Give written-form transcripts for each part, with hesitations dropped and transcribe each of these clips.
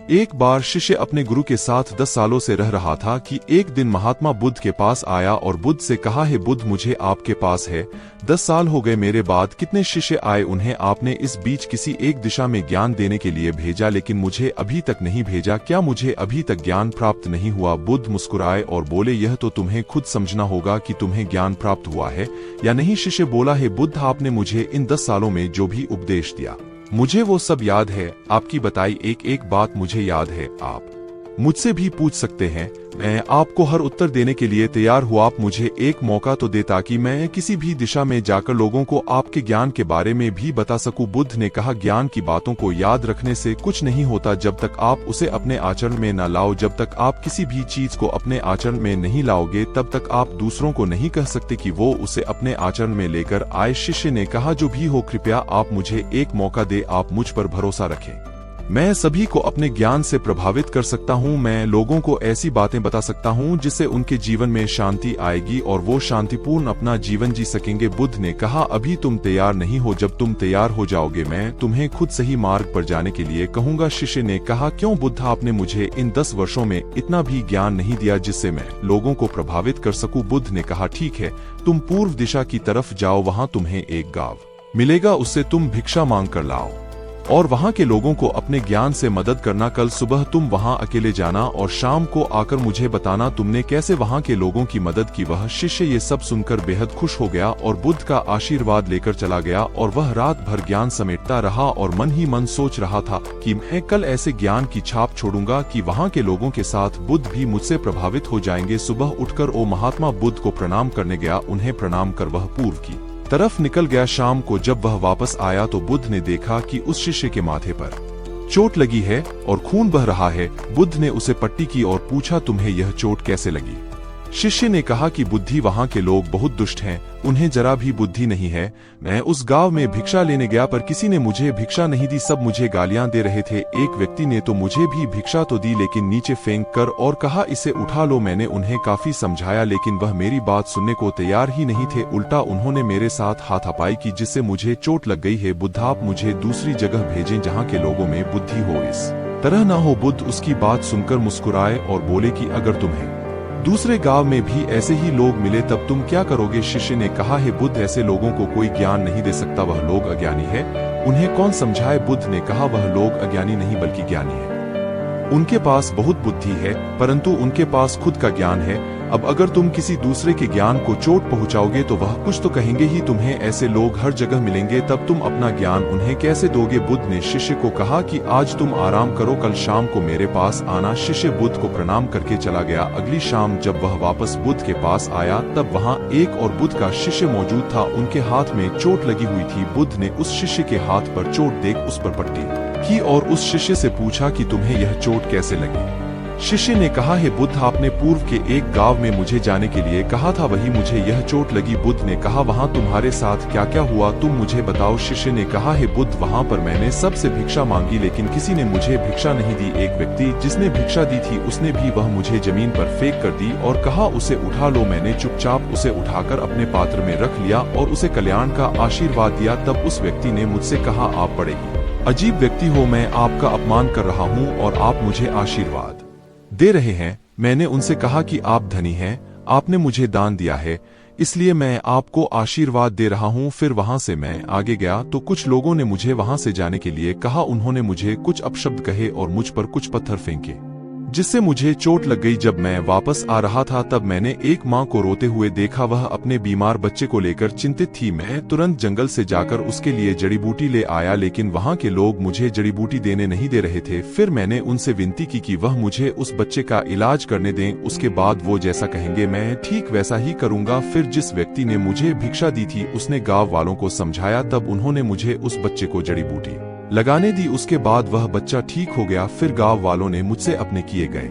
एक बार शिष्य अपने गुरु के साथ 10 सालों से रह रहा था कि एक दिन महात्मा बुद्ध के पास आया और बुद्ध से कहा, हे बुद्ध, मुझे आपके पास है 10 साल हो गए मेरे बाद कितने शिष्य आए, उन्हें आपने इस बीच किसी एक दिशा में ज्ञान देने के लिए भेजा, लेकिन मुझे अभी तक नहीं भेजा, क्या मुझे अभी तक ज्ञान प्राप्त नहीं हुआ? बुद्ध मुस्कुराए और बोले, यह तो तुम्हें खुद समझना होगा कि तुम्हें ज्ञान प्राप्त हुआ है या नहीं। शिष्य बोला, हे बुद्ध, आपने मुझे इन 10 सालों में जो भी उपदेश दिया मुझे वो सब याद है, आपकी बताई एक एक बात मुझे याद है। आप मुझसे भी पूछ सकते हैं, मैं आपको हर उत्तर देने के लिए तैयार हूँ। आप मुझे एक मौका तो दे ताकि मैं किसी भी दिशा में जाकर लोगों को आपके ज्ञान के बारे में भी बता सकूं। बुद्ध ने कहा, ज्ञान की बातों को याद रखने से कुछ नहीं होता जब तक आप उसे अपने आचरण में न लाओ। जब तक आप किसी भी चीज को अपने आचरण में नहीं लाओगे तब तक आप दूसरों को नहीं कह सकते कि वो उसे अपने आचरण में लेकर आए। शिष्य ने कहा, जो भी हो कृपया आप मुझे एक मौका दे, आप मुझ पर भरोसा रखें। मैं सभी को अपने ज्ञान से प्रभावित कर सकता हूँ। मैं लोगों को ऐसी बातें बता सकता हूँ जिससे उनके जीवन में शांति आएगी और वो शांतिपूर्ण अपना जीवन जी सकेंगे। बुद्ध ने कहा, अभी तुम तैयार नहीं हो, जब तुम तैयार हो जाओगे मैं तुम्हें खुद सही मार्ग पर जाने के लिए कहूंगा। शिष्य ने कहा, क्यों बुद्ध, आपने मुझे इन 10 वर्षों में इतना भी ज्ञान नहीं दिया जिससे मैं लोगों को प्रभावित कर सकूं। बुद्ध ने कहा, ठीक है, तुम पूर्व दिशा की तरफ जाओ, वहां तुम्हें एक गांव मिलेगा, उससे तुम भिक्षा मांग कर लाओ और वहां के लोगों को अपने ज्ञान से मदद करना। कल सुबह तुम वहां अकेले जाना और शाम को आकर मुझे बताना तुमने कैसे वहां के लोगों की मदद की। वह शिष्य ये सब सुनकर बेहद खुश हो गया और बुद्ध का आशीर्वाद लेकर चला गया और वह रात भर ज्ञान समेटता रहा और मन ही मन सोच रहा था कि मैं कल ऐसे ज्ञान की छाप छोड़ूंगा कि वहां के लोगों के साथ बुद्ध भी मुझसे प्रभावित हो जाएंगे। सुबह उठकर वो महात्मा बुद्ध को प्रणाम करने गया। उन्हें प्रणाम कर वह पूर्व की तरफ निकल गया। शाम को जब वह वापस आया तो बुद्ध ने देखा कि उस शिष्य के माथे पर चोट लगी है और खून बह रहा है। बुद्ध ने उसे पट्टी की और पूछा, तुम्हें यह चोट कैसे लगी? शिष्य ने कहा कि बुद्धि, वहां के लोग बहुत दुष्ट हैं, उन्हें जरा भी बुद्धि नहीं है। मैं उस गांव में भिक्षा लेने गया पर किसी ने मुझे भिक्षा नहीं दी, सब मुझे गालियां दे रहे थे। एक व्यक्ति ने तो मुझे भी भिक्षा तो दी लेकिन नीचे फेंक कर और कहा, इसे उठा लो। मैंने उन्हें काफी समझाया लेकिन वह मेरी बात सुनने को तैयार ही नहीं थे, उल्टा उन्होंने मेरे साथ हाथापाई की जिससे मुझे चोट लग गई है। बुद्ध, आप मुझे दूसरी जगह भेजें जहाँ के लोगों में बुद्धि हो, इस तरह न हो। बुद्ध उसकी बात सुनकर मुस्कुराए और बोले कि अगर तुम्हें दूसरे गांव में भी ऐसे ही लोग मिले तब तुम क्या करोगे? शिष्य ने कहा, हे बुद्ध, ऐसे लोगों को कोई ज्ञान नहीं दे सकता, वह लोग अज्ञानी है, उन्हें कौन समझाए? बुद्ध ने कहा, वह लोग अज्ञानी नहीं बल्कि ज्ञानी है, उनके पास बहुत बुद्धि है परंतु उनके पास खुद का ज्ञान है। अब अगर तुम किसी दूसरे के ज्ञान को चोट पहुंचाओगे तो वह कुछ तो कहेंगे ही, तुम्हें ऐसे लोग हर जगह मिलेंगे, तब तुम अपना ज्ञान उन्हें कैसे दोगे? बुद्ध ने शिष्य को कहा कि आज तुम आराम करो, कल शाम को मेरे पास आना। शिष्य बुद्ध को प्रणाम करके चला गया। अगली शाम जब वह वापस बुद्ध के पास आया तब वहां एक और बुद्ध का शिष्य मौजूद था, उनके हाथ में चोट लगी हुई थी। बुद्ध ने उस शिष्य के हाथ पर चोट देख उस पर पट्टी की और उस शिष्य से पूछा कि तुम्हें यह चोट कैसे लगी? शिष्य ने कहा, हे बुद्ध, आपने पूर्व के एक गांव में मुझे जाने के लिए कहा था, वही मुझे यह चोट लगी। बुद्ध ने कहा, वहां तुम्हारे साथ क्या क्या हुआ, तुम मुझे बताओ। शिष्य ने कहा, हे बुद्ध, वहां पर मैंने सबसे भिक्षा मांगी लेकिन किसी ने मुझे भिक्षा नहीं दी। एक व्यक्ति जिसने भिक्षा दी थी उसने भी वह मुझे जमीन पर फेंक कर दी और कहा, उसे उठा लो। मैंने चुपचाप उसे उठाकर अपने पात्र में रख लिया और उसे कल्याण का आशीर्वाद दिया। तब उस व्यक्ति ने मुझसे कहा, आप बड़े ही अजीब व्यक्ति हो, मैं आपका अपमान कर रहा हूँ और आप मुझे आशीर्वाद दे रहे हैं। मैंने उनसे कहा कि आप धनी हैं, आपने मुझे दान दिया है इसलिए मैं आपको आशीर्वाद दे रहा हूं। फिर वहां से मैं आगे गया तो कुछ लोगों ने मुझे वहां से जाने के लिए कहा, उन्होंने मुझे कुछ अपशब्द कहे और मुझ पर कुछ पत्थर फेंके जिससे मुझे चोट लग गई। जब मैं वापस आ रहा था तब मैंने एक माँ को रोते हुए देखा, वह अपने बीमार बच्चे को लेकर चिंतित थी। मैं तुरंत जंगल से जाकर उसके लिए जड़ी बूटी ले आया लेकिन वहां के लोग मुझे जड़ी बूटी देने नहीं दे रहे थे। फिर मैंने उनसे विनती की कि वह मुझे उस बच्चे का इलाज करने दें, उसके बाद वो जैसा कहेंगे मैं ठीक वैसा ही करूंगा। फिर जिस व्यक्ति ने मुझे भिक्षा दी थी उसने गाँव वालों को समझाया, तब उन्होंने मुझे उस बच्चे को जड़ी बूटी लगाने दी। उसके बाद वह बच्चा ठीक हो गया। फिर गांव वालों ने मुझसे अपने किए गए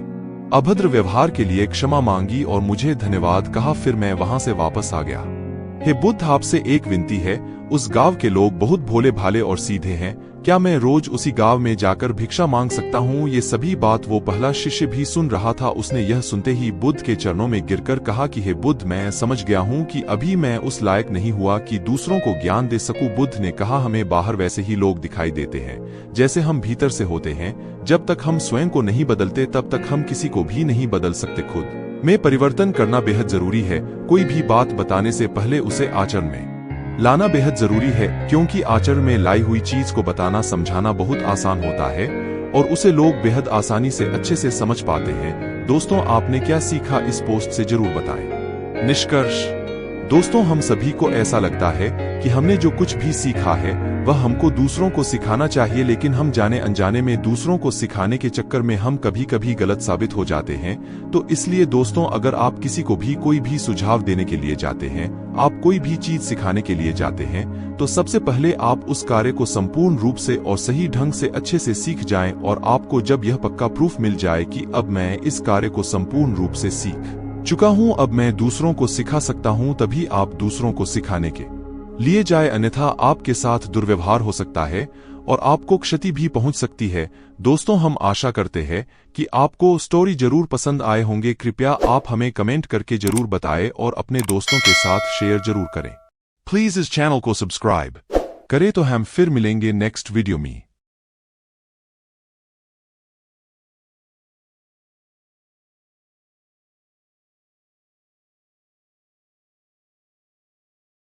अभद्र व्यवहार के लिए क्षमा मांगी और मुझे धन्यवाद कहा। फिर मैं वहां से वापस आ गया। हे बुद्ध, आपसे एक विनती है, उस गांव के लोग बहुत भोले भाले और सीधे हैं, क्या मैं रोज उसी गांव में जाकर भिक्षा मांग सकता हूँ? ये सभी बात वो पहला शिष्य भी सुन रहा था। उसने यह सुनते ही बुद्ध के चरणों में गिरकर कहा कि हे बुद्ध, मैं समझ गया हूँ कि अभी मैं उस लायक नहीं हुआ कि दूसरों को ज्ञान दे सकूं। बुद्ध ने कहा, हमें बाहर वैसे ही लोग दिखाई देते हैं जैसे हम भीतर से होते हैं। जब तक हम स्वयं को नहीं बदलते तब तक हम किसी को भी नहीं बदल सकते। खुद में परिवर्तन करना बेहद जरूरी है। कोई भी बात बताने से पहले उसे आचरण में लाना बेहद जरूरी है, क्योंकि आचरण में लाई हुई चीज को बताना समझाना बहुत आसान होता है और उसे लोग बेहद आसानी से अच्छे से समझ पाते हैं। दोस्तों, आपने क्या सीखा इस पोस्ट से जरूर बताएं। निष्कर्ष दोस्तों, हम सभी को ऐसा लगता है कि हमने जो कुछ भी सीखा है वह हमको दूसरों को सिखाना चाहिए, लेकिन हम जाने अनजाने में दूसरों को सिखाने के चक्कर में हम कभी कभी गलत साबित हो जाते हैं। तो इसलिए दोस्तों, अगर आप किसी को भी कोई भी सुझाव देने के लिए जाते हैं, आप कोई भी चीज सिखाने के लिए जाते हैं, तो सबसे पहले आप उस कार्य को संपूर्ण रूप से और सही ढंग से अच्छे से सीख जाएं। और आपको जब यह पक्का प्रूफ मिल जाए कि अब मैं इस कार्य को संपूर्ण रूप से सीख चुका हूं, अब मैं दूसरों को सिखा सकता हूं, तभी आप दूसरों को सिखाने के लिए जाए, अन्यथा आपके साथ दुर्व्यवहार हो सकता है और आपको क्षति भी पहुंच सकती है। दोस्तों, हम आशा करते हैं कि आपको स्टोरी जरूर पसंद आए होंगे। कृपया आप हमें कमेंट करके जरूर बताएं और अपने दोस्तों के साथ शेयर जरूर करें। प्लीज इस चैनल को सब्सक्राइब करें। तो हम फिर मिलेंगे नेक्स्ट वीडियो में।